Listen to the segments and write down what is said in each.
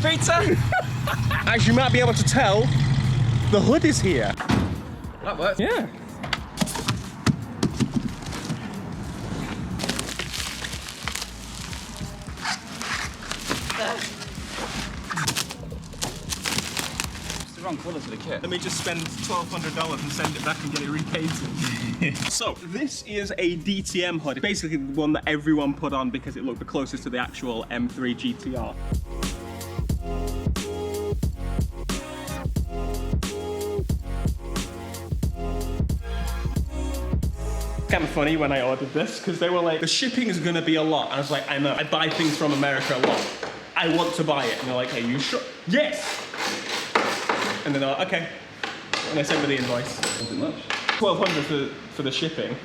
Pizza? As you might be able to tell, the hood is here. That works. Yeah. It's the wrong colour for the kit. Let me just spend $1,200 and send it back and get it repainted. So, this is a DTM hood. Basically the one that everyone put on because it looked the closest to the actual M3 GTR. Kind of funny when I ordered this because they were like, the shipping is gonna be a lot. I was like, I know, I buy things from America a lot. I want to buy it. And they're like, hey, you sure? Yes! And then they're like, okay. And they sent me the invoice. Wasn't much. $1,200 for the shipping.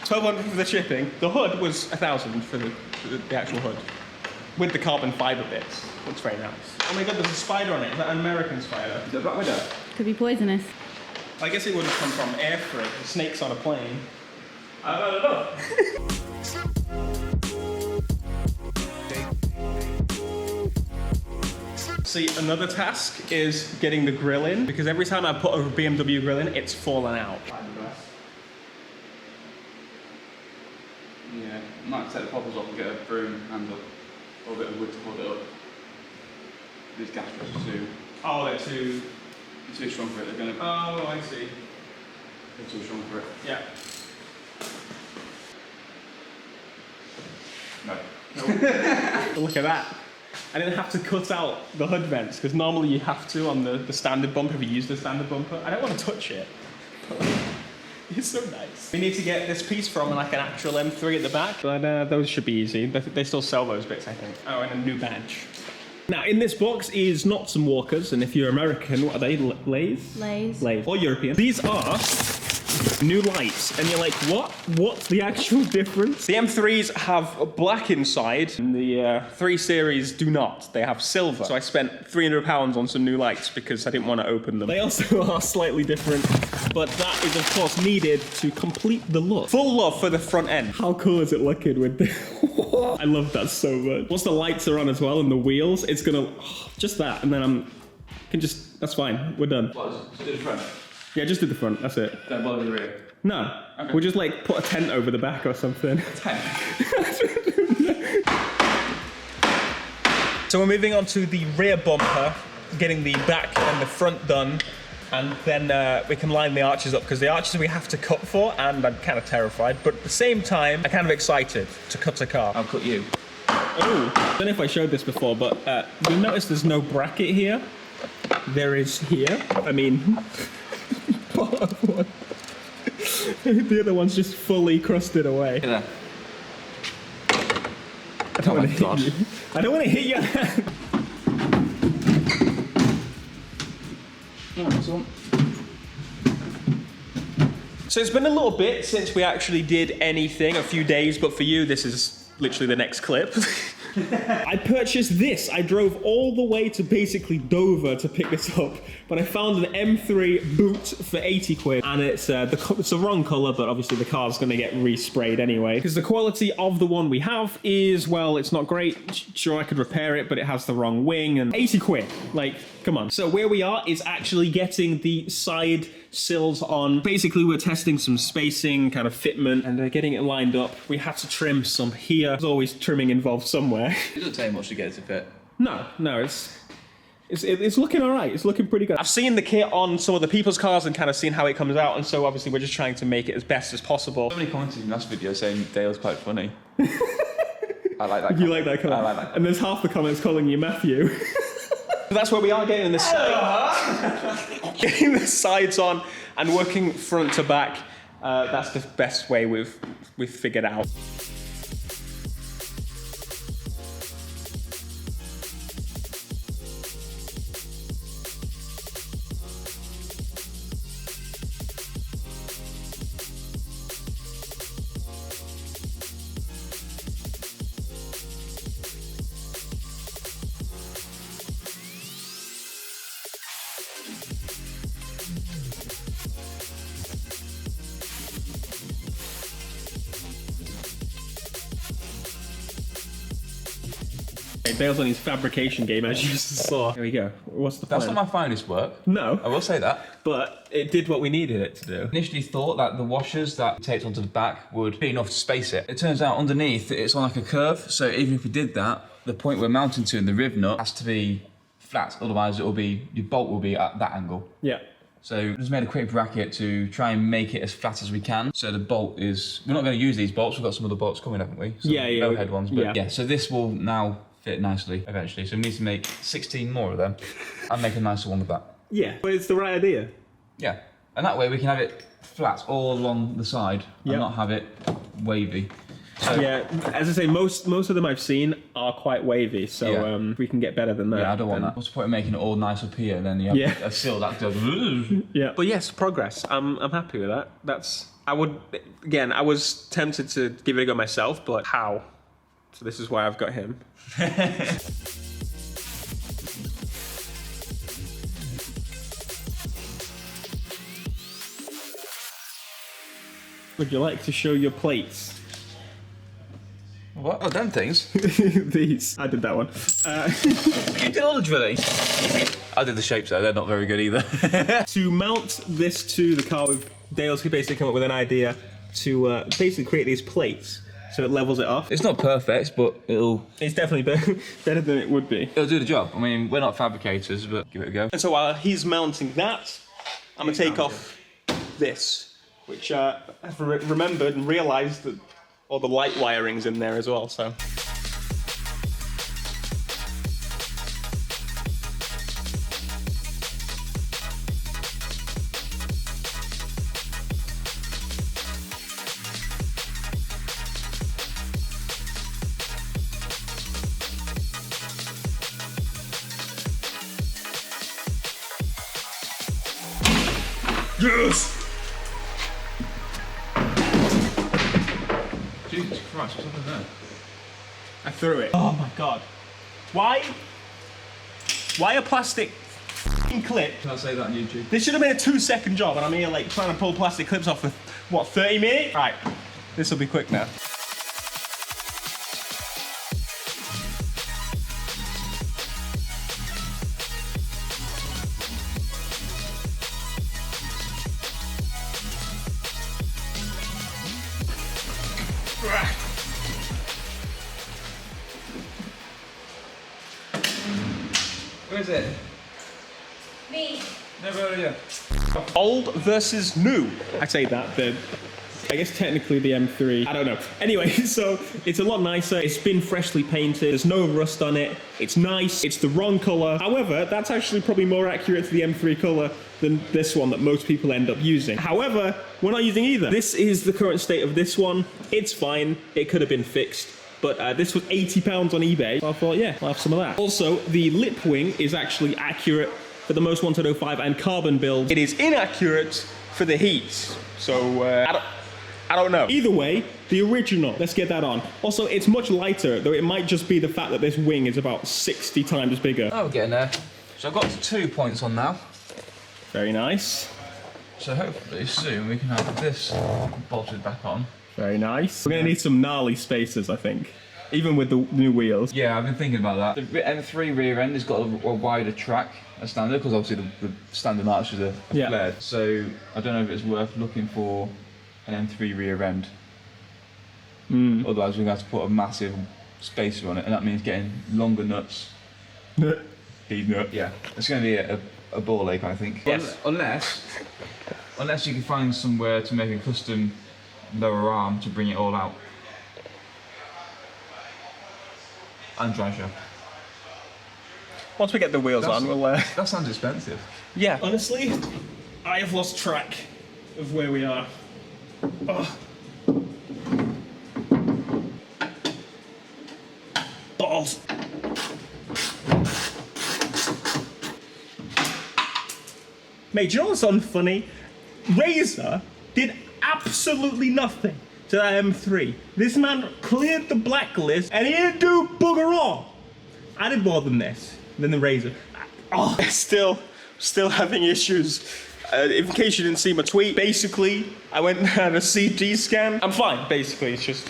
$1,200 for the shipping. The hood was $1,000 for the actual hood. With the carbon fiber bits. Looks very nice. Oh my god, there's a spider on it. Is that an American spider? Is that Black Widow? Could be poisonous. I guess it would have come from air freight. The snake's on a plane. I don't know. See, another task is getting the grill in, because every time I put a BMW grill in, it's fallen out. Yeah, I might take the poppers off and get a broom handle or a bit of wood to hold it up. These gas strips are Oh, they're too strong for it. They're gonna. Oh, I see. They're too strong for it. Yeah. No. Look at that. I didn't have to cut out the hood vents, because normally you have to on the standard bumper if you use the standard bumper. I don't want to touch it. It's so nice. We need to get this piece from like an actual M3 at the back, but those should be easy. They still sell those bits, I think. Oh, and a new badge. Now, in this box is not some walkers, and if you're American, what are they? Lays? Lays. Lays. Or European. These are new lights, and you're like, what? What's the actual difference? The M3s have black inside, and the 3 Series do not. They have silver. So I spent £300 on some new lights because I didn't want to open them. They also are slightly different, but that is of course needed to complete the look. Full love for the front end. How cool is it looking with the... I love that so much. Once the lights are on as well and the wheels, it's gonna... just that, and then that's fine. We're done. What, just do the front? Yeah, just do the front, that's it. Don't bother the rear? No. Okay. We'll just like put a tent over the back or something. Tent? So we're moving on to the rear bumper, getting the back and the front done, and then we can line the arches up, because the arches we have to cut for, and I'm kind of terrified, but at the same time, I'm kind of excited to cut a car. I'll cut you. Oh, I don't know if I showed this before, but you'll notice there's no bracket here. There is here. I mean, part of one. The other one's just fully crusted away. Yeah. I don't want to hit you. I don't want to hit your hand. So it's been a little bit since we actually did anything, a few days, but for you, this is literally the next clip. I purchased this. I drove all the way to basically Dover to pick this up, but I found an M3 boot for 80 quid, and it's the wrong color, but obviously the car's gonna get resprayed anyway, because the quality of the one we have is, well, it's not great. Sure, I could repair it, but it has the wrong wing, and 80 quid, like, come on. So where we are is actually getting the side sills on. Basically, we're testing some spacing, kind of fitment, and getting it lined up. We had to trim some here. There's always trimming involved somewhere. It doesn't take much to get it to fit. No, it's looking all right. It's looking pretty good. I've seen the kit on some of the people's cars and kind of seen how it comes out, and so obviously we're just trying to make it as best as possible. So many comments in the last video saying Dale's quite funny. I like that. You like that comment? I like that. And there's half the comments calling you Matthew. That's where we are, getting the getting the sides on and working front to back. That's the best way we've figured out. Hey, Dale's on his fabrication game, as you just saw. Here we go. What's the plan? That's not my finest work. No. I will say that. But it did what we needed it to do. Initially thought that the washers that taped onto the back would be enough to space it. It turns out underneath it's on like a curve, so even if we did that, the point we're mounting to in the riv nut has to be flat, otherwise it will be, your bolt will be at that angle. Yeah. So we just made a quick bracket to try and make it as flat as we can. So the bolt is, we're not going to use these bolts, we've got some other bolts coming, haven't we? Some low head ones, but yeah, so this will now fit nicely eventually. So we need to make 16 more of them and make a nicer one with that. Yeah, but it's the right idea. Yeah, and that way we can have it flat all along the side and not have it wavy. So, yeah, as I say, most of them I've seen are quite wavy, so we can get better than that. Yeah, I don't want that. What's the point of making it all nice up here and then you have a seal that does... Yeah, but yes, progress. I'm happy with that. I was tempted to give it a go myself, but how? So this is why I've got him. Would you like to show your plates? What? Oh, them things? These. I did that one. You did all the drilling? I did the shapes though, they're not very good either. To mount this to the car, Dale's basically come up with an idea to basically create these plates so it levels it off. It's not perfect, but It's definitely better than it would be. it'll do the job. I mean, we're not fabricators, but give it a go. And so while he's mounting that, I'm going to take off this, which I've remembered and realised that all the light wiring's in there as well, so. Yes! Jesus Christ, what's happening there? I threw it. Oh my god. Why a plastic clip? Can't say that on YouTube. This should have been a 2-second job, and I'm here like trying to pull plastic clips off for, what, 30 minutes? Right, this will be quick now. Where is it? Me. Never here. Old versus new. I say that, I guess technically the M3, I don't know. Anyway, so it's a lot nicer. It's been freshly painted. There's no rust on it. It's nice. It's the wrong color. However, that's actually probably more accurate to the M3 color than this one that most people end up using. However, we're not using either. This is the current state of this one. It's fine. It could have been fixed. But this was £80 on eBay. So I thought, yeah, I'll have some of that. Also, the lip wing is actually accurate for the most wanted 05 and carbon build. It is inaccurate for the heat. So I don't know. Either way, the original, let's get that on. Also, it's much lighter, though it might just be the fact that this wing is about 60 times bigger. Oh, we're getting there. So I've got 2 points on now. Very nice. So hopefully soon we can have this bolted back on. Very nice. We're gonna need some gnarly spacers, I think. Even with the new wheels. Yeah, I've been thinking about that. The M3 rear end has got a wider track as standard, because obviously the standard arches are flared. So I don't know if it's worth looking for an M3 rear end. Otherwise we're going to have to put a massive spacer on it, and that means getting longer nuts. These nuts. Yeah, it's going to be a ball ache, I think. Yes. Unless you can find somewhere to make a custom lower arm to bring it all out. And dry shaft. Once we get the wheels on, we'll... That sounds expensive. Yeah. Honestly, I have lost track of where we are. Oh. Balls. Mate, do you know what's unfunny? Razor did absolutely nothing to that M3. This man cleared the blacklist and he didn't do bugger all. I did more than this, than the Razor. Oh, still having issues. In case you didn't see my tweet, basically, I went and had a CT scan. I'm fine, basically, it's just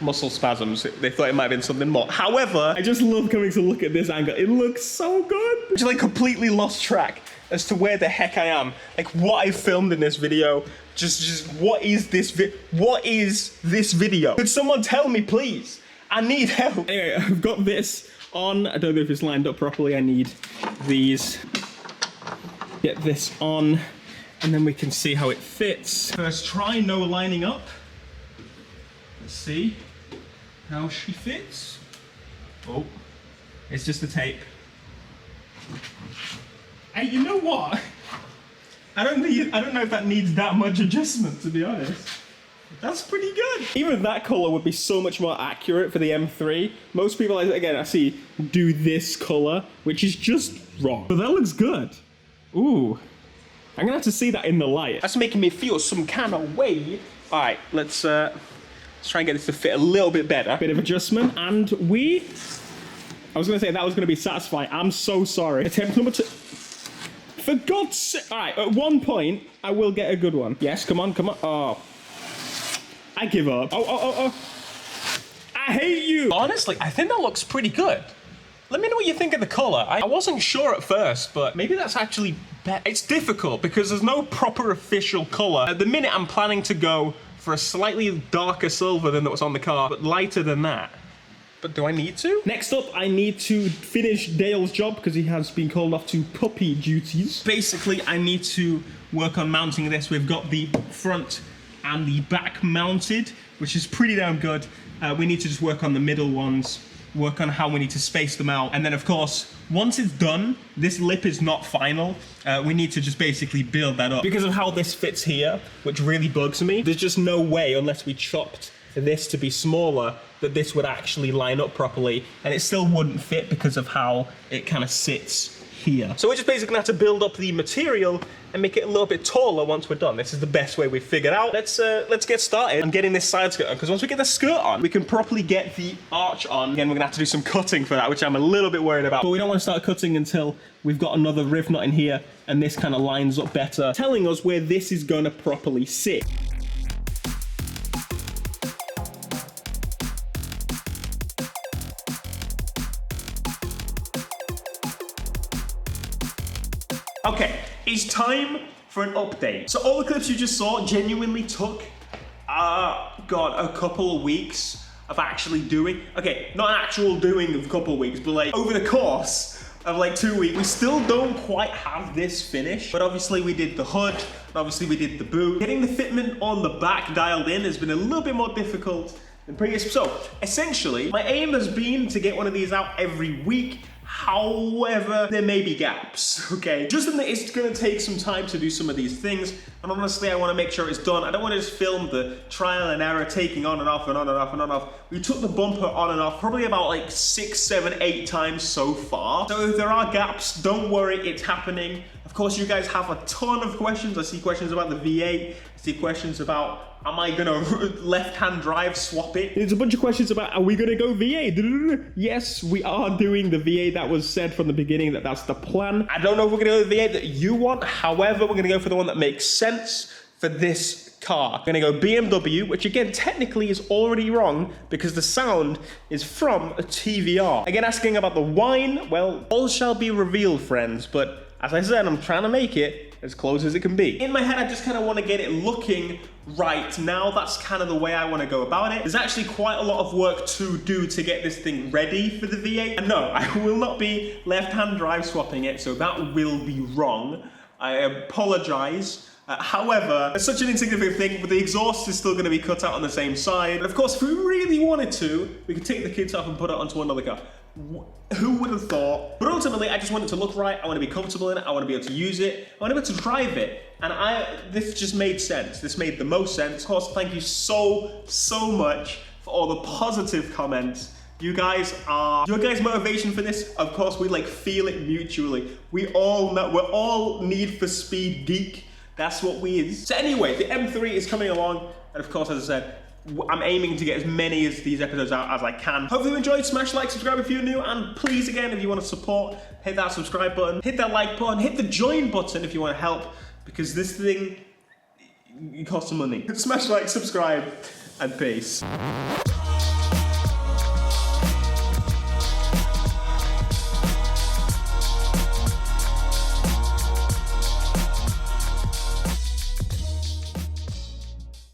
muscle spasms. They thought it might have been something more. However, I just love coming to look at this angle. It looks so good. I just like completely lost track as to where the heck I am. Like what I filmed in this video. Just what is this video? Could someone tell me, please? I need help. Anyway, I've got this on. I don't know if it's lined up properly. I need these. Get this on, and then we can see how it fits. First try, no lining up. Let's see how she fits. Oh, it's just the tape. Hey, you know what? I don't know if that needs that much adjustment, to be honest. That's pretty good. Even that color would be so much more accurate for the M3. Most people, again, I see do this color, which is just wrong. But that looks good. Ooh. I'm gonna have to see that in the light. That's making me feel some kind of way. All right, let's try and get this to fit a little bit better. Bit of adjustment, and I was gonna say that was gonna be satisfying. I'm so sorry. Attempt number 2. For God's sake. All right, at one point, I will get a good one. Yes, come on, come on. Oh. I give up. Oh. I hate you. Honestly, I think that looks pretty good. Let me know what you think of the color. I wasn't sure at first, but maybe that's actually better. It's difficult because there's no proper official color. At the minute, I'm planning to go for a slightly darker silver than what's on the car, but lighter than that. But do I need to? Next up, I need to finish Dale's job because he has been called off to puppy duties. Basically, I need to work on mounting this. We've got the front and the back mounted, which is pretty damn good. We need to just work on the middle ones, work on how we need to space them out. And then of course, once it's done, this lip is not final. We need to just basically build that up. Because of how this fits here, which really bugs me, there's just no way, unless we chopped this to be smaller, that this would actually line up properly. And it still wouldn't fit because of how it kind of sits here. So we're just basically gonna have to build up the material and make it a little bit taller once we're done. This is the best way we've figured out. Let's get started on getting this side skirt on, because once we get the skirt on, we can properly get the arch on. Again, we're gonna have to do some cutting for that, which I'm a little bit worried about. But we don't want to start cutting until we've got another riv knot in here and this kind of lines up better, telling us where this is gonna properly sit. Okay, it's time for an update. So all the clips you just saw genuinely took, a couple of weeks of actually doing. Okay, not an actual doing of a couple of weeks, but like over the course of like 2 weeks. We still don't quite have this finished, but obviously we did the hood, and obviously we did the boot. Getting the fitment on the back dialed in has been a little bit more difficult than previous. So essentially, my aim has been to get one of these out every week. However, there may be gaps, okay? Just in that it's gonna take some time to do some of these things, and honestly, I wanna make sure it's done. I don't wanna just film the trial and error, taking on and off and on and off and on and off. We took the bumper on and off probably about like 6, 7, 8 times so far. So if there are gaps, don't worry, it's happening. Of course, you guys have a ton of questions. I see questions about the V8, I see questions about, am I gonna left-hand drive swap it? There's a bunch of questions about, are we gonna go V8? Yes, we are doing the V8. That was said from the beginning that that's the plan. I don't know if we're gonna go the V8 that you want. However, we're gonna go for the one that makes sense for this car. We're gonna go BMW, which again, technically is already wrong because the sound is from a TVR. Again, asking about the whine, well, all shall be revealed, friends, but as I said, I'm trying to make it as close as it can be. In my head, I just kind of want to get it looking right now. That's kind of the way I want to go about it. There's actually quite a lot of work to do to get this thing ready for the V8. And no, I will not be left-hand drive swapping it, so that will be wrong. I apologize. However, it's such an insignificant thing, but the exhaust is still going to be cut out on the same side. And of course, if we really wanted to, we could take the kits off and put it onto another car. Who would have thought? But ultimately, I just want it to look right. I want to be comfortable in it. I want to be able to use it. I want to be able to drive it. And this just made sense. This made the most sense. Of course, thank you so much for all the positive comments. You guys are, your guys' motivation for this, of course, we like feel it mutually. We all know, we're all Need for Speed geek. That's what we is. So anyway, the M3 is coming along. And of course, as I said, I'm aiming to get as many of these episodes out as I can. Hopefully you enjoyed. Smash like, subscribe if you're new, and please, again, if you want to support, hit that subscribe button, hit that like button, hit the join button if you want to help, because this thing, it costs some money. Smash like, subscribe, and peace.